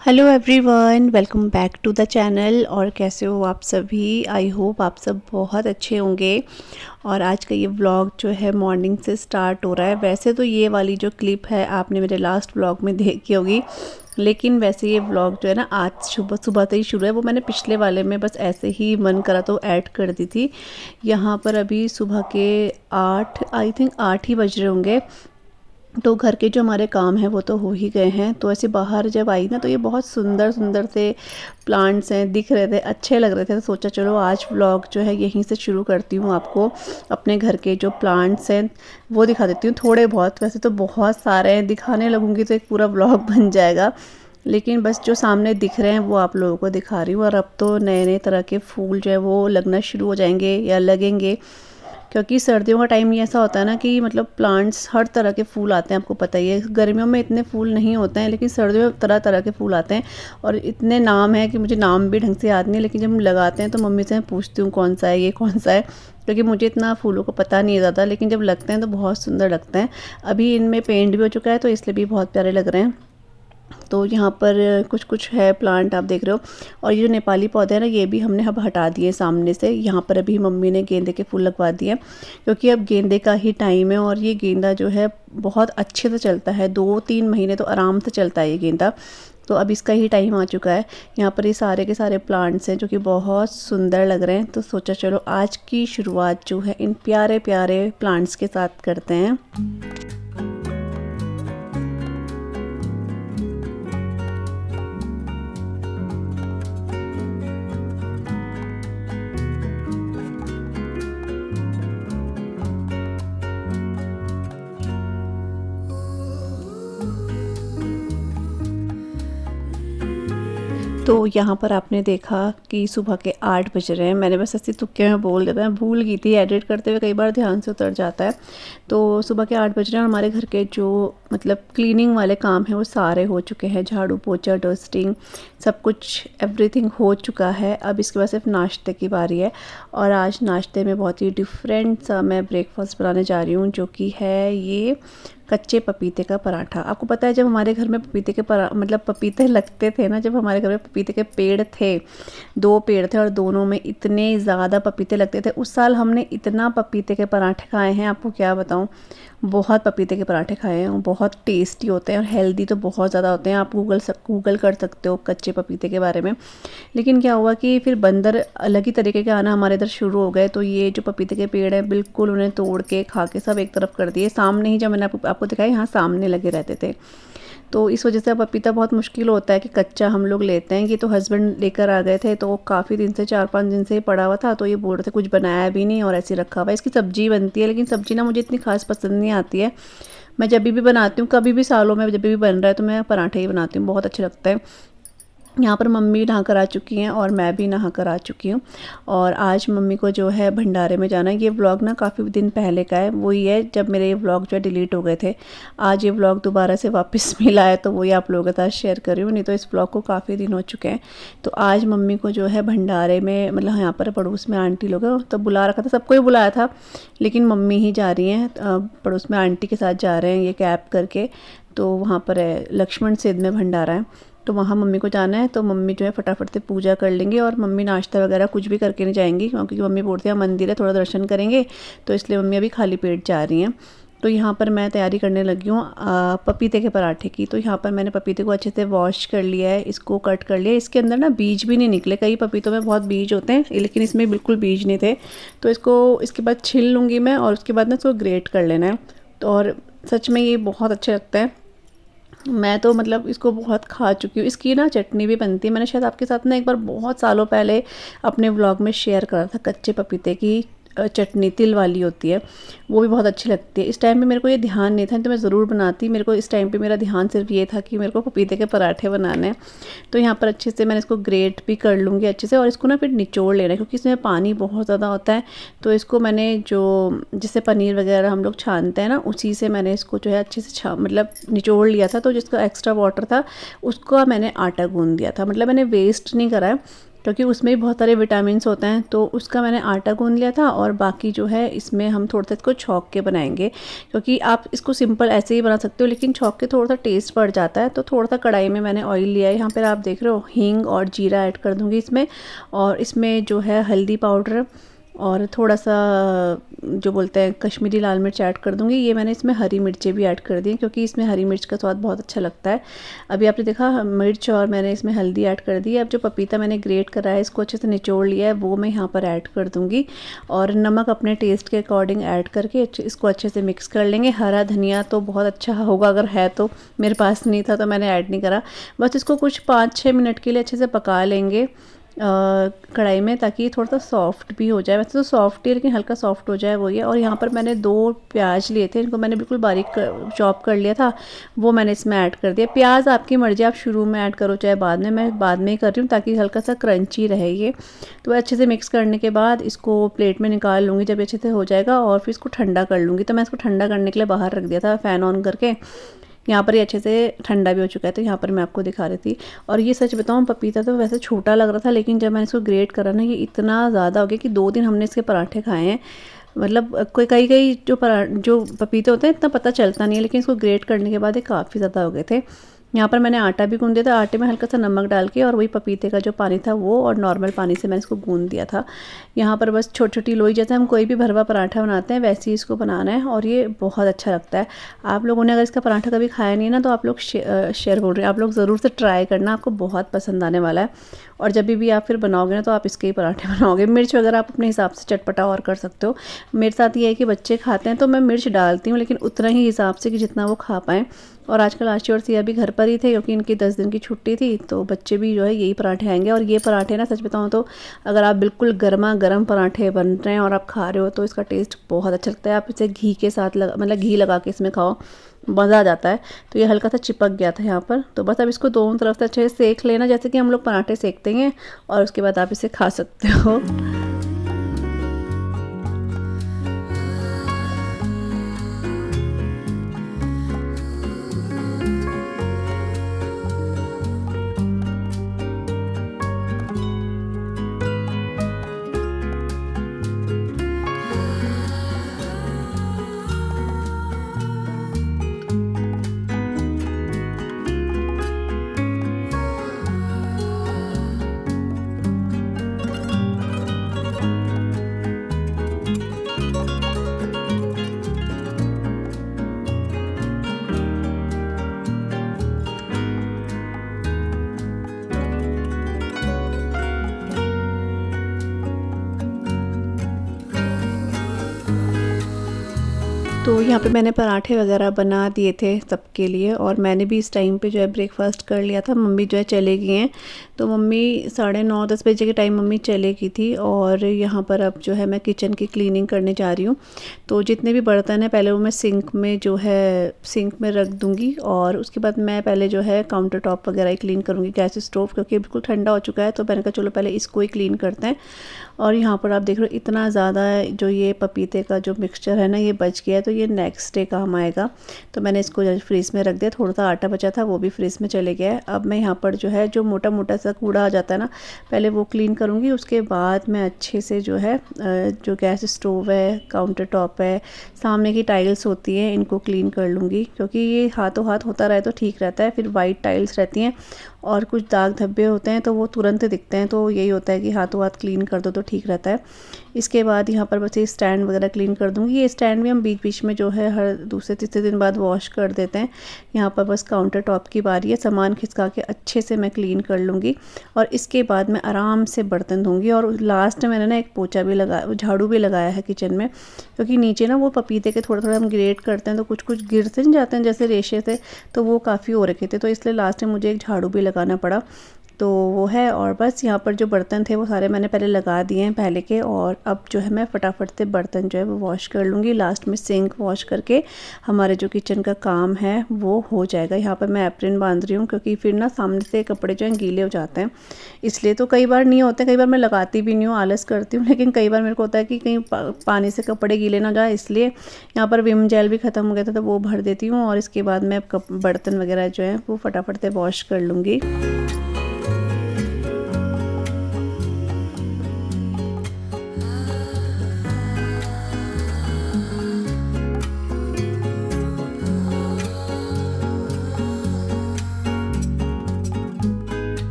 Hello everyone, welcome back to the channel. और कैसे हो आप सभी? आई होप आप सब बहुत अच्छे होंगे। और आज का ये व्लॉग जो है मॉर्निंग से स्टार्ट हो रहा है। वैसे तो ये वाली जो क्लिप है आपने मेरे लास्ट व्लॉग में देखी होगी, लेकिन वैसे ये व्लॉग जो है ना आज सुबह सुबह से ही शुरू है। वो मैंने पिछले वाले में बस ऐसे ही मन करा तो ऐड कर दी थी। यहाँ पर अभी सुबह के 8 ही बज रहे होंगे। तो घर के जो हमारे काम हैं वो तो हो ही गए हैं। तो ऐसे बाहर जब आई ना तो ये बहुत सुंदर सुंदर से प्लांट्स हैं, दिख रहे थे, अच्छे लग रहे थे। तो सोचा चलो आज व्लॉग जो है यहीं से शुरू करती हूँ, आपको अपने घर के जो प्लांट्स हैं वो दिखा देती हूँ थोड़े बहुत। वैसे तो बहुत सारे हैं, दिखाने लगूँगी तो एक पूरा व्लॉग बन जाएगा, लेकिन बस जो सामने दिख रहे हैं वो आप लोगों को दिखा रही हूँ। और अब तो नए नए तरह के फूल जो है वो लगना शुरू हो जाएंगे या लगेंगे, क्योंकि सर्दियों का टाइम ही ऐसा होता है ना कि मतलब प्लांट्स हर तरह के फूल आते हैं। आपको पता ही है गर्मियों में इतने फूल नहीं होते हैं, लेकिन सर्दियों में तरह तरह के फूल आते हैं। और इतने नाम है कि मुझे नाम भी ढंग से याद नहीं, लेकिन जब हम लगाते हैं तो मम्मी से मैं पूछती हूँ कौन सा है, ये कौन सा है, क्योंकि मुझे इतना फूलों को पता नहीं है ज़्यादा। लेकिन जब लगते हैं तो बहुत सुंदर लगते हैं। अभी इनमें पेंट भी हो चुका है तो इसलिए भी बहुत प्यारे लग रहे हैं। तो यहाँ पर कुछ कुछ है प्लांट आप देख रहे हो। और ये जो नेपाली पौधे हैं ना ये भी हमने अब हटा दिए सामने से। यहाँ पर अभी मम्मी ने गेंदे के फूल लगवा दिए, क्योंकि अब गेंदे का ही टाइम है। और ये गेंदा जो है बहुत अच्छे से चलता है, 2-3 महीने तो आराम से चलता है ये गेंदा। तो अब इसका ही टाइम आ चुका है। यहाँ पर ये सारे के सारे प्लांट्स हैं जो कि बहुत सुंदर लग रहे हैं। तो सोचा चलो आज की शुरुआत जो है इन प्यारे प्यारे प्लांट्स के साथ करते हैं। तो यहाँ पर आपने देखा कि सुबह के 8 बज रहे हैं। मैंने बस ऐसे तुक्के में बोल देता है, भूल गई थी, एडिट करते हुए कई बार ध्यान से उतर जाता है। तो सुबह के 8 बज रहे हैं और हमारे घर के जो मतलब क्लीनिंग वाले काम हैं वो सारे हो चुके हैं। झाड़ू पोछा डस्टिंग सब कुछ एवरीथिंग हो चुका है। अब इसके बाद सिर्फ नाश्ते की बारी है। और आज नाश्ते में बहुत ही डिफरेंट सा मैं ब्रेकफास्ट बनाने जा रही हूँ, जो कि है ये कच्चे पपीते का पराठा। आपको पता है जब हमारे घर में पपीते के मतलब पपीते लगते थे ना, जब हमारे घर में पपीते के पेड़ थे, 2 पेड़ थे और दोनों में इतने ज़्यादा पपीते लगते थे। उस साल हमने इतना पपीते के पराठे खाए हैं, आपको क्या बताऊं। बहुत पपीते के पराठे खाए हैं, बहुत टेस्टी होते हैं और हेल्दी तो बहुत ज़्यादा होते हैं। आप गूगल कर सकते हो कच्चे पपीते के बारे में। लेकिन क्या हुआ कि फिर बंदर अलग ही तरीके के आना हमारे इधर शुरू हो गए। तो ये जो पपीते के पेड़ हैं बिल्कुल उन्हें तोड़ के खा के सब एक तरफ कर दिए। सामने ही जब मैंने आपको दिखाया यहाँ सामने लगे रहते थे। तो इस वजह से अब पपीता बहुत मुश्किल होता है कि कच्चा हम लोग लेते हैं। ये तो हस्बैंड लेकर आ गए थे, तो काफ़ी दिन से 4-5 दिन से ही पड़ा हुआ था। तो ये बोल रहे थे कुछ बनाया भी नहीं और ऐसे रखा हुआ है। इसकी सब्जी बनती है, लेकिन सब्जी ना मुझे इतनी खास पसंद नहीं आती है। मैं जब भी बनाती हूँ, कभी भी सालों में जब भी बन रहा है तो मैं पराठे ही बनाती हूँ, बहुत अच्छे लगता है। यहाँ पर मम्मी नहा कर आ चुकी हैं और मैं भी नहा कर आ चुकी हूँ। और आज मम्मी को जो है भंडारे में जाना है। ये व्लॉग ना काफ़ी दिन पहले का है, वही है जब मेरे ये व्लॉग जो है डिलीट हो गए थे। आज ये व्लॉग दोबारा से वापस मिला है तो वही आप लोगों के साथ शेयर कर रही हूँ, नहीं तो इस व्लॉग को काफ़ी दिन हो चुके हैं। तो आज मम्मी को जो है भंडारे में, मतलब यहाँ पर पड़ोस में आंटी लोग हैं तो बुला रखा था, सबको ही बुलाया था, लेकिन मम्मी ही जा रही हैं। पड़ोस में आंटी के साथ जा रहे हैं ये कैब करके। तो वहाँ पर लक्ष्मण सिद्ध में भंडारा है, तो वहाँ मम्मी को जाना है। तो मम्मी जो है फटाफट से पूजा कर लेंगे और मम्मी नाश्ता वगैरह कुछ भी करके नहीं जाएंगी, क्योंकि मम्मी बोलती है मंदिर है थोड़ा दर्शन करेंगे। तो इसलिए मम्मी अभी खाली पेट जा रही हैं। तो यहाँ पर मैं तैयारी करने लगी हूँ पपीते के पराठे की। तो यहाँ पर मैंने पपीते को अच्छे से वॉश कर लिया है, इसको कट कर लिया। इसके अंदर ना बीज भी नहीं निकले, कई पपीतों में बहुत बीज होते हैं लेकिन इसमें बिल्कुल बीज नहीं थे। तो इसको इसके बाद छिल लूँगी मैं और उसके बाद ना इसको ग्रेट कर लेना है। तो और सच में ये बहुत अच्छा लगता है। मैं तो मतलब इसको बहुत खा चुकी हूँ। इसकी ना चटनी भी बनती है, मैंने शायद आपके साथ ना एक बार बहुत सालों पहले अपने व्लॉग में शेयर करा था। कच्चे पपीते की चटनी तिल वाली होती है, वो भी बहुत अच्छी लगती है। इस टाइम पे मेरे को ये ध्यान नहीं था तो मैं ज़रूर बनाती। मेरे को इस टाइम पे मेरा ध्यान सिर्फ ये था कि मेरे को पपीते के पराठे बनाने हैं। तो यहाँ पर अच्छे से मैंने इसको ग्रेट भी कर लूँगी अच्छे से, और इसको ना फिर निचोड़ लेना है, क्योंकि इसमें पानी बहुत ज़्यादा होता है। तो इसको मैंने जो जिससे पनीर वगैरह हम लोग छानते हैं ना, उसी से मैंने इसको जो है अच्छे से मतलब निचोड़ लिया था। तो जिसका एक्स्ट्रा वाटर था उसका मैंने आटा गूँध दिया था, मतलब मैंने वेस्ट नहीं करा है। क्योंकि उसमें भी बहुत सारे विटामिन्स होते हैं। तो उसका मैंने आटा गूंद लिया था और बाकी जो है इसमें हम थोड़ा सा इसको छौंक के बनाएंगे, क्योंकि आप इसको सिंपल ऐसे ही बना सकते हो, लेकिन छौंक के थोड़ा सा टेस्ट बढ़ जाता है। तो थोड़ा सा कढ़ाई में मैंने ऑयल लिया है, यहाँ पर आप देख रहे हो हींग और जीरा ऐड कर दूँगी इसमें, और इसमें जो है हल्दी पाउडर और थोड़ा सा जो बोलते हैं कश्मीरी लाल मिर्च ऐड कर दूँगी। ये मैंने इसमें हरी मिर्चें भी ऐड कर दी क्योंकि इसमें हरी मिर्च का स्वाद बहुत अच्छा लगता है। अभी आपने देखा मिर्च और मैंने इसमें हल्दी ऐड कर दी है। अब जो पपीता मैंने ग्रेट करा है इसको अच्छे से निचोड़ लिया है वो मैं यहाँ पर ऐड कर दूँगी, और नमक अपने टेस्ट के अकॉर्डिंग ऐड करके इसको अच्छे से मिक्स कर लेंगे। हरा धनिया तो बहुत अच्छा होगा अगर है तो, मेरे पास नहीं था तो मैंने ऐड नहीं करा। बस इसको कुछ 5-6 मिनट के लिए अच्छे से पका लेंगे कढ़ाई में, ताकि ये थोड़ा सा सॉफ्ट भी हो जाए। वैसे तो सॉफ्ट ही है लेकिन हल्का सॉफ्ट हो जाए वो ये। और यहाँ पर मैंने 2 प्याज लिए थे, इनको मैंने बिल्कुल बारीक चॉप कर लिया था, वो मैंने इसमें ऐड कर दिया। प्याज आपकी मर्ज़ी, आप शुरू में ऐड करो चाहे बाद में, मैं बाद में ही कर रही हूँ ताकि हल्का सा क्रंची रहे ये। तो अच्छे से मिक्स करने के बाद इसको प्लेट में निकाल लूँगी जब अच्छे से हो जाएगा, और फिर इसको ठंडा कर लूँगी। तो मैं इसको ठंडा करने के लिए बाहर रख दिया था फ़ैन ऑन करके। यहाँ पर ये अच्छे से ठंडा भी हो चुका है, तो यहाँ पर मैं आपको दिखा रही थी। और ये सच बताऊँ पपीता तो वैसे छोटा लग रहा था, लेकिन जब मैंने इसको ग्रेट करा ना ये इतना ज़्यादा हो गया कि 2 दिन हमने इसके पराठे खाए हैं। मतलब कोई कई जो पपीते होते हैं इतना पता चलता नहीं है, लेकिन इसको ग्रेट करने के बाद ये काफ़ी ज़्यादा हो गए थे। यहाँ पर मैंने आटा भी गूँध दिया था, आटे में हल्का सा नमक डाल के, और वही पपीते का जो पानी था वो और नॉर्मल पानी से मैंने इसको गूँध दिया था। यहाँ पर बस छोटी छोटी लोई, जैसे हम कोई भी भरवा पराठा बनाते हैं वैसे ही इसको बनाना है, और ये बहुत अच्छा लगता है। आप लोगों ने अगर इसका पराठा कभी खाया नहीं है ना, तो आप लोग शेयर बोल रहे हैं, आप लोग ज़रूर से ट्राई करना, आपको बहुत पसंद आने वाला है। और जब भी आप फिर बनाओगे ना तो आप इसके ही पराठे बनाओगे। मिर्च वगैरह आप अपने हिसाब से चटपटा और कर सकते हो। मेरे साथ ये है कि बच्चे खाते हैं तो मैं मिर्च डालती हूँ, लेकिन उतना ही हिसाब से कि जितना वो खा पाएँ। और आजकल आशी और सिया भी घर पर ही थे क्योंकि इनकी 10 दिन की छुट्टी थी, तो बच्चे भी जो है यही पराठे आएंगे। और ये पराठे ना सच बताऊँ तो अगर आप बिल्कुल गर्मा गर्म पराठे बन रहे हैं और आप खा रहे हो तो इसका टेस्ट बहुत अच्छा लगता है। आप इसे घी के साथ मतलब घी लगा के इसमें खाओ, मज़ा आ जाता है। तो ये हल्का सा चिपक गया था यहाँ पर, तो बस अब इसको दोनों तरफ से अच्छे से सेक लेना, जैसे कि हम लोग पराठे सेकते हैं, और उसके बाद आप इसे खा सकते हो। तो यहाँ पे मैंने पराठे वगैरह बना दिए थे सबके लिए, और मैंने भी इस टाइम पे जो है ब्रेकफास्ट कर लिया था। मम्मी जो है चले गई हैं, तो मम्मी 9:30-10 बजे के टाइम मम्मी चले गई थी। और यहाँ पर अब जो है मैं किचन की क्लीनिंग करने जा रही हूँ। तो जितने भी बर्तन हैं पहले वो मैं सिंक में रख दूँगी, और उसके बाद मैं पहले जो है काउंटर टॉप वगैरह ही क्लीन करूँगी, गैस स्टोव, क्योंकि बिल्कुल ठंडा हो चुका है। तो मैंने कहा चलो पहले इसको ही क्लीन करते हैं। और यहाँ पर आप देख रहे हो इतना ज़्यादा जो ये पपीते का जो मिक्सचर है ना ये बच गया है, तो ये नेक्स्ट डे काम आएगा। तो मैंने इसको फ्रीज़ में रख दिया, थोड़ा सा आटा बचा था वो भी फ्रीज़ में चले गया है। अब मैं यहाँ पर जो है जो मोटा मोटा सा कूड़ा आ जाता है ना, पहले वो क्लीन करूँगी, उसके बाद मैं अच्छे से जो है जो गैस स्टोव है, काउंटर टॉप है, सामने की टाइल्स होती हैं, इनको क्लीन कर लूँगी, क्योंकि ये हाथों हाथ होता रहे तो ठीक रहता है। फिर वाइट टाइल्स रहती हैं और कुछ दाग धब्बे होते हैं तो वो तुरंत दिखते हैं, तो यही होता है कि हाथों हाथ क्लीन कर दो तो ठीक रहता है। इसके बाद यहाँ पर बस ये स्टैंड वगैरह क्लीन कर दूँगी। ये स्टैंड भी हम बीच बीच में जो है हर दूसरे तीसरे दिन बाद वॉश कर देते हैं। यहाँ पर बस काउंटर टॉप की बारी है, सामान खिसका के अच्छे से मैं क्लीन कर लूँगी, और इसके बाद मैं आराम से बर्तन धोंगी। और लास्ट में मैंने ना एक पोछा भी झाड़ू भी लगाया है किचन में, क्योंकि नीचे ना वो पपीते के थोड़ा थोड़ा हम ग्रेट करते हैं तो कुछ कुछ गिर से नहीं जाते हैं जैसे रेशे से, तो वो काफ़ी हो रखे थे, तो इसलिए लास्ट में मुझे एक झाड़ू भी लगाना पड़ा। तो वो है, और बस यहाँ पर जो बर्तन थे वो सारे मैंने पहले लगा दिए हैं पहले के, और अब जो है मैं फटाफट से बर्तन जो है वो वॉश कर लूँगी। लास्ट में सिंक वॉश करके हमारे जो किचन का काम है वो हो जाएगा। यहाँ पर मैं एप्रिन बांध रही हूँ, क्योंकि फिर ना सामने से कपड़े जो हैं गीले हो जाते हैं, इसलिए। तो कई बार नहीं होते, कई बार मैं लगाती भी नहीं हूँ, आलस करती हूँ, लेकिन कई बार मेरे को होता है कि कहीं पानी से कपड़े गीले ना जाए, इसलिए यहाँ पर विम जेल भी ख़त्म हो गया था तो वो भर देती हूँ, और इसके बाद मैं बर्तन वगैरह जो है वो फटाफट से वॉश कर लूँगी।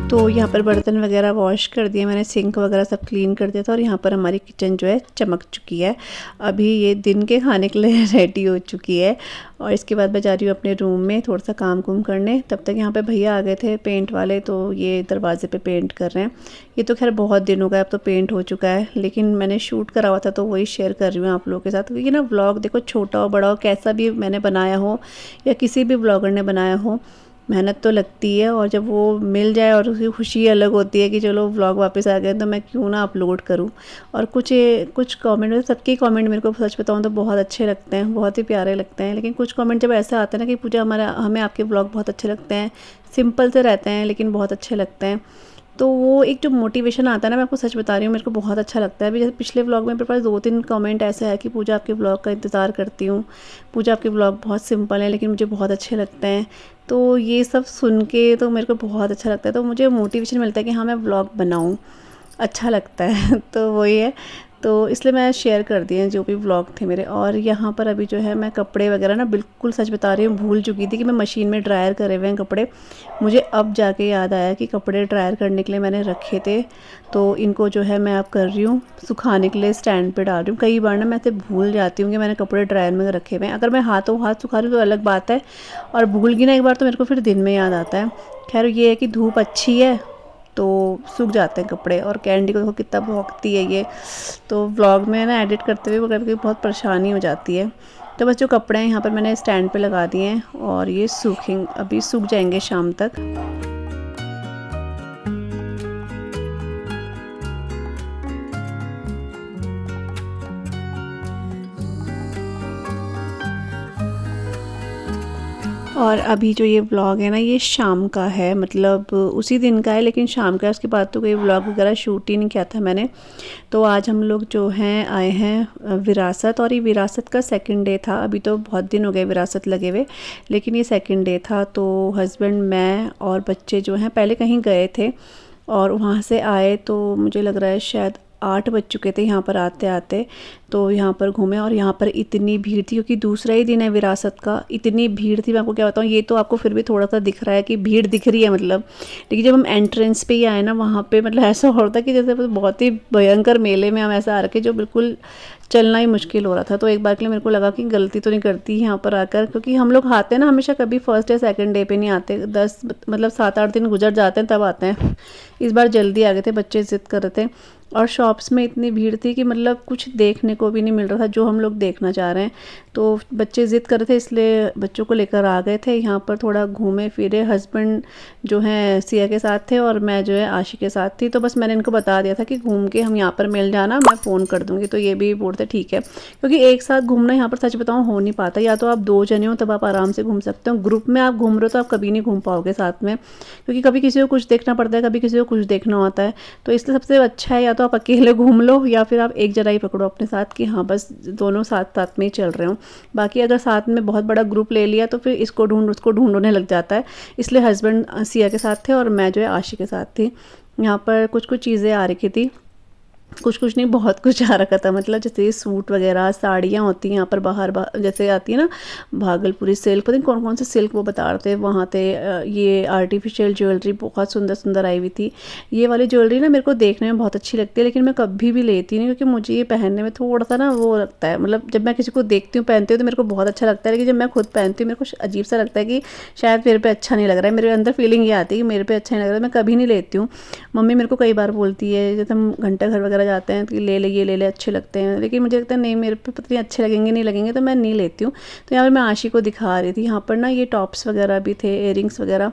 तो यहाँ पर बर्तन वगैरह वॉश कर दिए मैंने, सिंक वगैरह सब क्लीन कर दिया था और यहाँ पर हमारी किचन जो है चमक चुकी है। अभी ये दिन के खाने के लिए रेडी हो चुकी है। और इसके बाद मैं जा रही हूँ अपने रूम में थोड़ा सा काम कुम करने। तब तक यहाँ पे भैया आ गए थे पेंट वाले, तो ये दरवाजे पे पेंट कर रहे हैं। ये तो खैर बहुत दिन हो गए, अब तो पेंट हो चुका है, लेकिन मैंने शूट करा हुआ था तो वही शेयर कर रही हूँ आप लोगों के साथ। क्योंकि ना व्लॉग देखो, छोटा हो बड़ा हो कैसा भी मैंने बनाया हो या किसी भी ब्लॉगर ने बनाया हो, मेहनत तो लगती है। और जब वो मिल जाए और उसकी खुशी अलग होती है कि चलो व्लॉग वापस आ गए, तो मैं क्यों ना अपलोड करूं। और कुछ कमेंट, सबके कमेंट मेरे को सच बताऊं तो बहुत अच्छे लगते हैं, बहुत ही प्यारे लगते हैं। लेकिन कुछ कमेंट जब ऐसे आते हैं ना कि पूजा हमें आपके व्लॉग बहुत अच्छे लगते हैं, सिंपल से रहते हैं लेकिन बहुत अच्छे लगते हैं, तो वो एक जो मोटिवेशन आता है ना, मैं आपको सच बता रही हूँ, मेरे को बहुत अच्छा लगता है। अभी जैसे पिछले व्लॉग में मेरे पास 2-3 कमेंट ऐसे है कि पूजा आपके व्लॉग का इंतज़ार करती हूँ, पूजा आपके व्लॉग बहुत सिंपल है लेकिन मुझे बहुत अच्छे लगते हैं। तो ये सब सुन के तो मेरे को बहुत अच्छा लगता है, तो मुझे मोटिवेशन मिलता है कि हाँ मैं व्लॉग बनाऊँ, अच्छा लगता है। तो वही है, तो इसलिए मैं शेयर कर दिए जो भी व्लॉग थे मेरे। और यहाँ पर अभी जो है मैं कपड़े वगैरह ना, बिल्कुल सच बता रही हूँ, भूल चुकी थी कि मैं मशीन में ड्रायर करे हुए हैं कपड़े। मुझे अब जाके याद आया कि कपड़े ड्रायर करने के लिए मैंने रखे थे, तो इनको जो है मैं अब कर रही हूँ सुखाने के लिए, स्टैंड पे डाल रही हूँ। कई बार ना मैं ऐसे भूल जाती हूँ कि मैंने कपड़े ड्रायर में रखे हुए हैं। अगर मैं हाथों हाथ सुखा रही हूँ तो अलग बात है, और भूल गई ना एक बार तो मेरे को फिर दिन में याद आता है। खैर ये है कि धूप अच्छी है तो सूख जाते हैं कपड़े। और कैंडी को देखो कितना भौंकती है ये, तो व्लॉग में ना एडिट करते हुए कभी कभी बहुत परेशानी हो जाती है। तो बस जो कपड़े हैं यहाँ पर मैंने स्टैंड पे लगा दिए हैं और ये अभी सूख जाएंगे शाम तक। और अभी जो ये व्लॉग है ना, ये शाम का है, मतलब उसी दिन का है लेकिन शाम का है। उसके बाद तो कोई व्लॉग वगैरह शूट ही नहीं किया था मैंने। तो आज हम लोग जो हैं आए हैं विरासत, और ये विरासत का सेकंड डे था। अभी तो बहुत दिन हो गए विरासत लगे हुए, लेकिन ये सेकंड डे था। तो हस्बैंड, मैं और बच्चे जो हैं पहले कहीं गए थे और वहाँ से आए, तो मुझे लग रहा है शायद 8 बज चुके थे यहाँ पर आते आते। तो यहाँ पर घूमे और यहाँ पर इतनी भीड़ थी, क्योंकि दूसरा ही दिन है विरासत का। इतनी भीड़ थी, मैं आपको क्या बताऊँ। ये तो आपको फिर भी थोड़ा सा दिख रहा है कि भीड़ दिख रही है मतलब, लेकिन जब हम एंट्रेंस पे ही आए ना, वहाँ पे मतलब ऐसा हो रहा था कि जैसे बहुत ही भयंकर मेले में हम ऐसा आ रखे, जो बिल्कुल चलना ही मुश्किल हो रहा था। तो एक बार के लिए मेरे को लगा कि गलती तो नहीं करती यहाँ पर आकर, क्योंकि हम लोग आते हैं ना हमेशा, कभी फर्स्ट या सेकंड डे पे नहीं आते, 10 मतलब 7-8 दिन गुजर जाते हैं तब आते हैं। इस बार जल्दी आ गए थे, बच्चे ज़िद कर रहे थे। और शॉप्स में इतनी भीड़ थी कि मतलब कुछ देखने को भी नहीं मिल रहा था जो हम लोग देखना चाह रहे हैं। तो बच्चे ज़िद कर रहे थे, इसलिए बच्चों को लेकर आ गए थे। यहाँ पर थोड़ा घूमे फिरे, हस्बैंड जो है सिया के साथ थे और मैं जो है आशी के साथ थी। तो बस मैंने इनको बता दिया था कि घूम के हम यहाँ पर मिल जाना, मैं फ़ोन कर दूँगी। तो ये भी बोलते ठीक है, क्योंकि एक साथ घूमना यहाँ पर सच बताऊँ हो नहीं पाता। या तो आप 2 जने हो तब आप आराम से घूम सकते हो, ग्रुप में आप घूम रहे हो तो आप कभी नहीं घूम पाओगे साथ में, क्योंकि कभी किसी को कुछ देखना पड़ता है, कभी किसी को कुछ देखना होता है। तो इसलिए सबसे अच्छा है या तो आप अकेले घूम लो या फिर आप एक जरा ही पकड़ो अपने साथ कि हाँ बस दोनों साथ साथ में ही चल रहे हो। बाकी अगर साथ में बहुत बड़ा ग्रुप ले लिया तो फिर इसको ढूंढ उसको ढूंढने लग जाता है। इसलिए हस्बैंड सिया के साथ थे और मैं जो है आशी के साथ थी। यहाँ पर कुछ कुछ चीज़ें आ रखी थी, कुछ नहीं बहुत कुछ आ रखा था। मतलब जैसे सूट वगैरह, साड़ियाँ होती हैं यहाँ पर बाहर जैसे आती है ना भागलपुरी सिल्क, पता नहीं कौन कौन से सिल्क वो बता रहे थे वहाँ थे। ये आर्टिफिशियल ज्वेलरी बहुत सुंदर सुंदर आई हुई थी। ये वाली ज्वेलरी ना मेरे को देखने में बहुत अच्छी लगती है, लेकिन मैं कभी भी लेती नहीं, क्योंकि मुझे ये पहनने में थोड़ा सा ना वो लगता है। मतलब जब मैं किसी को देखती हूँ पहनते हुए तो मेरे को बहुत अच्छा लगता है, लेकिन जब मैं खुद पहनती हूँ मेरे को अजीब सा लगता है कि शायद मेरे पे अच्छा नहीं लग रहा है। मेरे अंदर फीलिंग ये आती है कि मेरे पे अच्छा नहीं लग रहा है, मैं कभी नहीं लेती हूँ। मम्मी मेरे को कई बार बोलती है, जैसे हम घंटा घर वगैरह जाते हैं कि ले ले ये ले ले, अच्छे लगते हैं, लेकिन मुझे लगता है नहीं मेरे पे पता नहीं अच्छे लगेंगे नहीं लगेंगे, तो मैं नहीं लेती हूँ। तो यहाँ पर मैं आशी को दिखा रही थी, यहाँ पर ना ये टॉप्स वगैरह भी थे, इयरिंग्स वगैरह।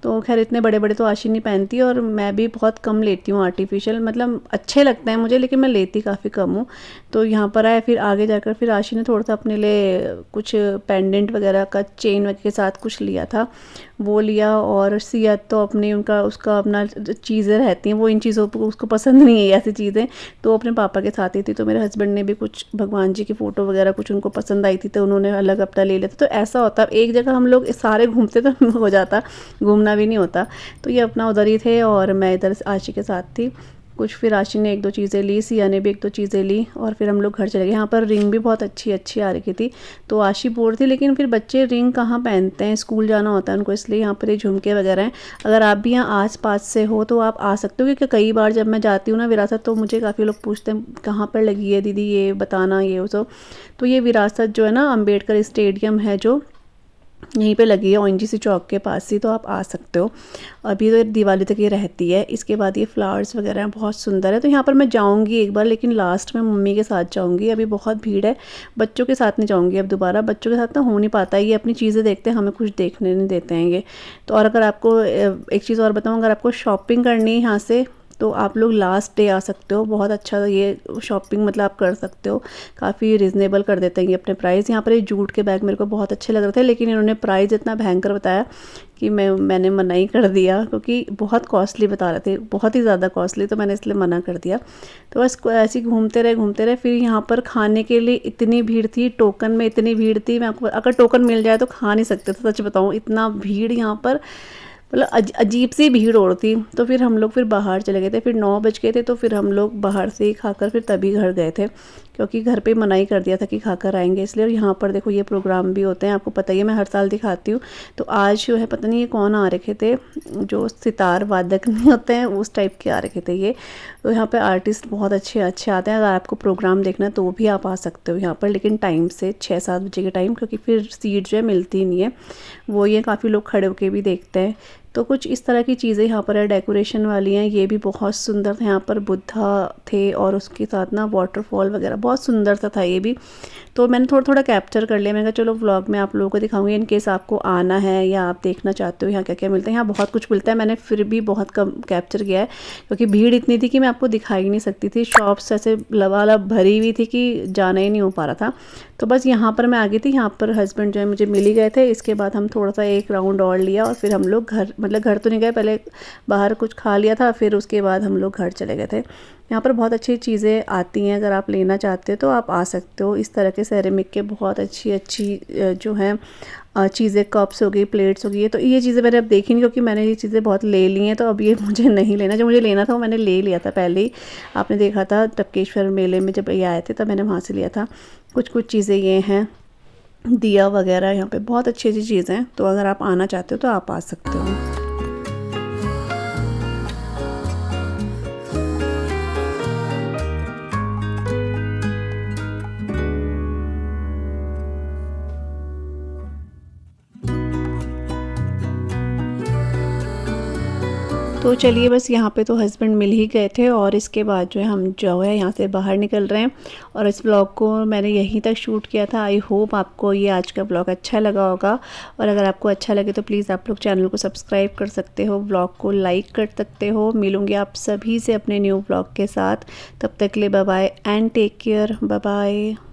तो खैर इतने बड़े बड़े तो आशी नहीं पहनती, और मैं भी बहुत कम लेती हूँ आर्टिफिशियल, मतलब अच्छे लगते हैं मुझे लेकिन मैं लेती काफ़ी कम हूँ। तो यहाँ पर आए, फिर आगे जाकर फिर आशी ने थोड़ा सा अपने लिए कुछ पेंडेंट वगैरह का चेन वगैरह के साथ कुछ लिया था, वो लिया। और सिया तो अपने उसका अपना चीज़ें रहती हैं, वो इन चीज़ों पर उसको पसंद नहीं है ऐसी चीज़ें, तो अपने पापा के साथ ही थी। तो मेरे हस्बैंड ने भी कुछ भगवान जी की फ़ोटो वगैरह कुछ उनको पसंद आई थी तो उन्होंने अलग अपना ले लिया था। तो ऐसा होता एक जगह हम लोग सारे घूमते तो हो जाता, घूमना भी नहीं होता। तो ये अपना उधर ही थे और मैं इधर आशी के साथ थी। कुछ फिर आशी ने 1-2 चीज़ें ली, सिया ने भी 1-2 चीज़ें ली और फिर हम लोग घर चले गए। यहाँ पर रिंग भी बहुत अच्छी अच्छी आ रखी थी, तो आशी बोर थी, लेकिन फिर बच्चे रिंग कहाँ पहनते हैं, स्कूल जाना होता है उनको, इसलिए यहाँ पर ये झुमके वगैरह हैं। अगर आप भी यहाँ आस पास से हो तो आप आ सकते हो, क्योंकि कई बार जब मैं जाती हूँ ना विरासत, तो मुझे काफ़ी लोग पूछते हैं कहाँ पर लगी है दीदी, ये बताना, ये वो। तो ये विरासत जो है ना, अम्बेडकर स्टेडियम है जो, यहीं पे लगी है ओएनजीसी चौक के पास ही, तो आप आ सकते हो। अभी तो दिवाली तक ये रहती है। इसके बाद ये फ्लावर्स वगैरह बहुत सुंदर है। तो यहाँ पर मैं जाऊँगी एक बार, लेकिन लास्ट में मम्मी के साथ जाऊँगी, अभी बहुत भीड़ है, बच्चों के साथ नहीं जाऊँगी अब दोबारा। बच्चों के साथ ना हो नहीं पाता, ये अपनी चीज़ें देखते हैं, हमें कुछ देखने नहीं देते हैं ये। तो और अगर आपको एक चीज़ और बताऊँ, अगर आपको शॉपिंग करनी है यहाँ से, तो आप लोग लास्ट डे आ सकते हो। बहुत अच्छा ये शॉपिंग मतलब आप कर सकते हो, काफ़ी रिजनेबल कर देते हैं ये अपने प्राइस। यहाँ पर ये जूट के बैग मेरे को बहुत अच्छे लग रहे थे, लेकिन इन्होंने प्राइस इतना भयंकर बताया कि मैंने मना ही कर दिया, क्योंकि बहुत कॉस्टली बता रहे थे, बहुत ही ज़्यादा कॉस्टली, तो मैंने इसलिए मना कर दिया। तो बस ऐसे ही घूमते रहे। फिर यहाँ पर खाने के लिए इतनी भीड़ थी, टोकन में इतनी भीड़ थी, मैं आपको अगर टोकन मिल जाए तो खा नहीं सकते थे, सच बताऊँ, इतना भीड़ यहाँ पर, मतलब अजीब सी भीड़ हो रही थी। तो फिर हम लोग फिर बाहर चले गए थे, फिर 9 बज गए थे, तो फिर हम लोग बाहर से ही खाकर फिर तभी घर गए थे, क्योंकि घर पे मना ही कर दिया था कि खाकर आएंगे इसलिए। और यहाँ पर देखो ये प्रोग्राम भी होते हैं, आपको पता ही है, मैं हर साल दिखाती हूँ। तो आज जो है पता नहीं ये कौन आ रखे थे, जो सितार वादक नहीं होते हैं उस टाइप के आ रखे थे ये। तो यहाँ पर आर्टिस्ट बहुत अच्छे अच्छे आते हैं। अगर आपको प्रोग्राम देखना है तो भी आप आ सकते हो यहाँ पर, लेकिन टाइम से 6-7 बजे के टाइम, क्योंकि फिर सीट जो है मिलती नहीं है, वो ये काफ़ी लोग खड़े होके भी देखते हैं। तो कुछ इस तरह की चीज़ें यहाँ पर है, डेकोरेशन वाली हैं, ये भी बहुत सुंदर था। यहाँ पर बुद्धा थे और उसके साथ ना वाटरफॉल वगैरह, बहुत सुंदर सा था ये भी। तो मैंने थोड़ा थोड़ा कैप्चर कर लिया, मैंने कहा चलो व्लॉग में आप लोगों को दिखाऊंगी, इन केस आपको आना है या आप देखना चाहते हो यहाँ क्या क्या मिलता है। यहाँ बहुत कुछ मिलता है, मैंने फिर भी बहुत कम कैप्चर किया है, क्योंकि भीड़ इतनी थी कि मैं आपको दिखा ही नहीं सकती थी। शॉप्स ऐसे लबालब भरी हुई थी कि जाना ही नहीं हो पा रहा था। तो बस यहाँ पर मैं आ गई थी। यहाँ पर हस्बैंड जो है मुझे मिल ही गए थे। इसके बाद हम थोड़ा सा एक राउंड और लिया और फिर हम लोग घर, मतलब घर तो नहीं गए, पहले बाहर कुछ खा लिया था, फिर उसके बाद हम लोग घर चले गए थे। यहाँ पर बहुत अच्छी चीज़ें आती हैं, अगर आप लेना चाहते हो तो आप आ सकते हो। इस तरह के सेरेमिक के बहुत अच्छी अच्छी जो हैं चीज़ें, कप्स हो गई, प्लेट्स हो गई, तो ये चीज़ें मैंने अब देखी नहीं, क्योंकि मैंने ये चीज़ें बहुत ले ली हैं, तो अब ये मुझे नहीं लेना। जो मुझे लेना था वो मैंने ले लिया था पहले ही, आपने देखा था टपकेश्वर मेले में जब ये आए थे तब मैंने वहाँ से लिया था। कुछ चीज़ें ये हैं, दिया वगैरह, यहाँ पे बहुत अच्छी अच्छी चीज़ें हैं। तो अगर आप आना चाहते हो तो आप आ सकते हो। तो चलिए, बस यहाँ पे तो हस्बैंड मिल ही गए थे और इसके बाद जो है हम जो है यहाँ से बाहर निकल रहे हैं। और इस ब्लॉग को मैंने यहीं तक शूट किया था। आई होप आपको ये आज का ब्लॉग अच्छा लगा होगा, और अगर आपको अच्छा लगे तो प्लीज़ आप लोग चैनल को सब्सक्राइब कर सकते हो, ब्लॉग को लाइक कर सकते हो। मिलूँगी आप सभी से अपने न्यू ब्लॉग के साथ, तब तक के लिए bye bye and take care, bye bye.